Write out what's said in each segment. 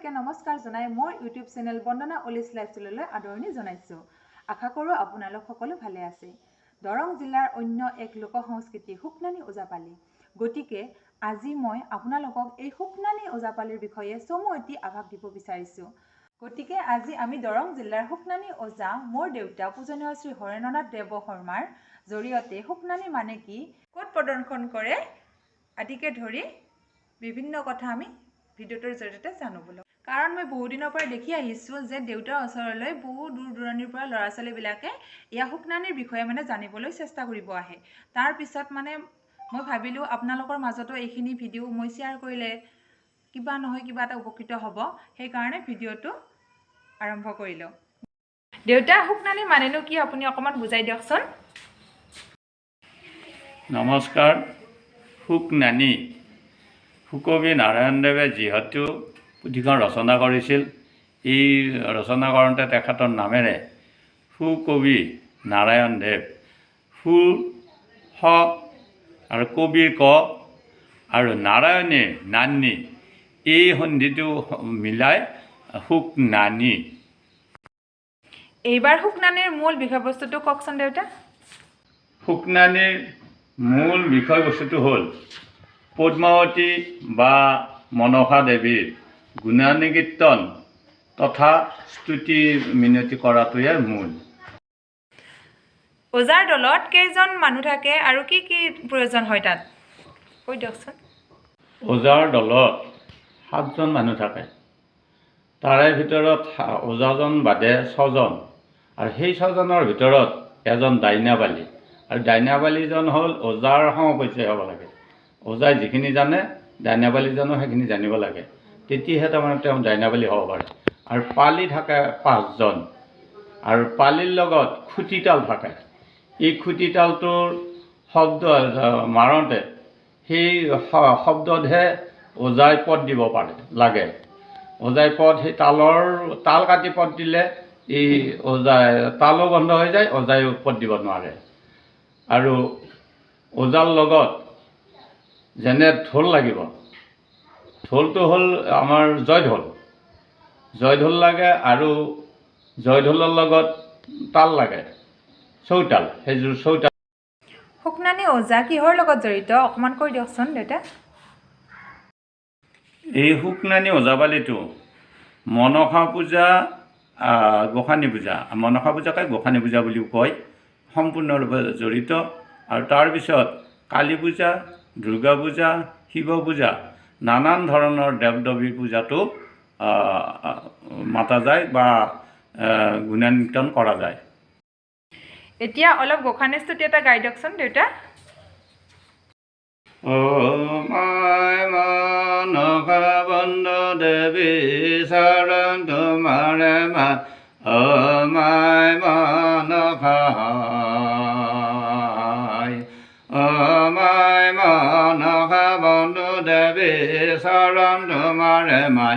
সকলোকে নমস্কাৰ জনাই মোৰ ইউটিউব চেনেল বন্দনা অলিছ লাইফষ্টাইললৈ আদৰণি জনাইছো। আশা কৰোঁ আপোনালোক সকলো ভালে আছে। দৰং জিলাৰ অন্য এক লোক সংস্কৃতি শুকনানি ওজাপালি। গতিকে আজি মই আপোনালোকক এই শুকনানি ওজাপালিৰ বিষয়ে চমু এটি আভাস দিব বিচাৰিছো। গতিকে আজি আমি দৰং জিলাৰ শুকনানি ওজা মোৰ দেউতা পূজনীয় শ্ৰী হৰেন্দ্ৰনাথ দেৱ শৰ্মাৰ জৰিয়তে শুকনানি মানে কি, ক'ত প্ৰদৰ্শন কৰে আদিকে ধৰি বিভিন্ন কথা আমি ভিডিঅ'টোৰ জৰিয়তে জানো বোলো। কাৰণ মই বহু দিনৰ পৰা দেখি আহিছোঁ যে দেউতাৰ ওচৰলৈ বহু দূৰ দূৰণিৰ পৰা ল'ৰা ছোৱালীবিলাকে এয়া শুকনানিৰ বিষয়ে জানিবলৈ চেষ্টা কৰিব আহে। তাৰপিছত মই ভাবিলোঁ আপোনালোকৰ মাজতো এইখিনি ভিডিঅ' মই শ্বেয়াৰ কৰিলে কিবা নহয় কিবা এটা উপকৃত হ'ব, সেইকাৰণে ভিডিঅ'টো আৰম্ভ কৰিলোঁ। দেউতা, শুকনানি মানেনো কি আপুনি অকণমান বুজাই দিয়কচোন। নমস্কাৰ। শুকনানি সুকবি নাৰায়ণদেৱে যিহেতু পুথিখন ৰচনা কৰিছিল, এই ৰচনা কৰোঁতে তেখেতৰ নামেৰে সুকবি নাৰায়ণদেৱ, সু স আৰু কবিৰ ক আৰু নাৰায়ণীৰ নান্নী, এই সন্ধিটো মিলাই শুকনানি। এইবাৰ শুকনানিৰ মূল বিষয়বস্তুটো কওকচোন দেউতা। শুকনানিৰ মূল বিষয়বস্তুটো হ'ল পদ্মাৱতী বা মনসা দেৱীৰ গুণানুকীৰ্তন কীৰ্তন তথা স্তুতি মিনতি কৰাটোৱে মূল। ওজাৰ দলত কেইজন মানুহ থাকে আৰু কি কি প্ৰয়োজন হয় তাত কৈ দিয়কচোন। ওজাৰ দলত 7জন মানুহ থাকে। তাৰে ভিতৰত ওজাজন বাদে 6জন, আৰু সেই 6জনৰ ভিতৰত এজন দাইনাবালী, আৰু দাইনাবালীজন হ'ল ওজাৰ সমপৰ্যায় হ'ব লাগে। ওজাই যিখিনি জানে দাইনাবালীজনো সেইখিনি জানিব লাগে, তেতিয়াহে তাৰমানে তেওঁ দাইনাবালী হ'ব পাৰে। আৰু পালি থাকে 5জন, আৰু পালিৰ লগত খুটিতাল থাকে। এই খুটিতালটোৰ শব্দ মাৰোঁতে সেই শব্দতহে ওজাই পদ দিব পাৰে লাগে। ওজাই পদ সেই তাল কাটি পদ দিলে এই ওজাই তালো বন্ধ হৈ যায়, ওজাই পদ দিব নোৱাৰে। আৰু ওজাৰ লগত যেনে ঢোল লাগিব, ঢোলটো হ'ল আমাৰ জয়ঢোল, জয়ঢোল লাগে, আৰু জয়ঢোলৰ লগত তাল লাগে, চৌতাল, সেইযোৰ চৌতাল। শুকনানি ওজা কিহৰ লগত জড়িত অকণমান কৈ দিয়কচোন দেউতা। এই শুকনানি ওজাপালিটো মনসা পূজা, গোসানী পূজা, মনসা পূজাকে গোসানী পূজা বুলিও কয়, সম্পূৰ্ণৰূপে জড়িত। আৰু তাৰপিছত কালী পূজা, দুৰ্গা পূজা, শিৱ পূজা, নানান ধৰণৰ দেৱ দেৱীৰ পূজাটো মাতা যায় বা গুণানুকীৰ্তন কৰা যায়। এতিয়া অলপ গোসানী স্তুতি এটা গাই দিয়কচোন দেউতা। মনসা বন্দ দেৱী শৰণ তোমাৰে মা, মাই মনসা, মাই মনসা বন্ধু দেৱী শৰণ তোমাৰে মাই,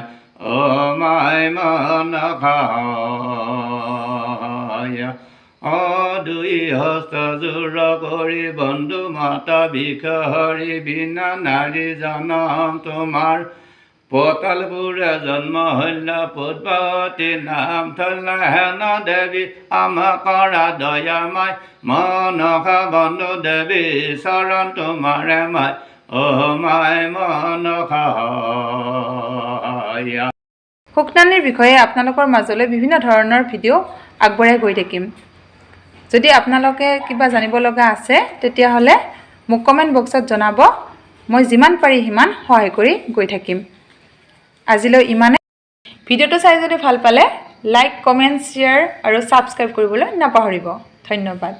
মাই মনসা। দুই হস্ত জোৰ কৰি বন্ধু মাতা বিষহৰি বিনা নাৰী জনম তোমাৰ, পতালপুৰে জন্ম হল্য পদ্মাৱতী নাম থল্য হেন দেৱী আমা কৰা দয়া মাই, মনসা বন্ধু দেৱী শৰণ তোমাৰে মাই, মাই মনসা। শুকনানিৰ বিষয়ে আপোনালোকৰ মাজলৈ বিভিন্ন ধৰণৰ ভিডিঅ' আগবঢ়াই গৈ থাকিম। যদি আপোনালোকে কিবা জানিব লগা আছে তেতিয়াহ'লে মোক কমেণ্ট বক্সত জনাব, মই যিমান পাৰি সিমান সহায় কৰি গৈ থাকিম। আজিলৈ ইমানে। ভিডিঅ'টো চাই যদি ভাল পালে লাইক, কমেণ্ট, শ্বেয়াৰ আৰু ছাবস্ক্ৰাইব কৰিবলৈ নাপাহৰিব। ধন্যবাদ।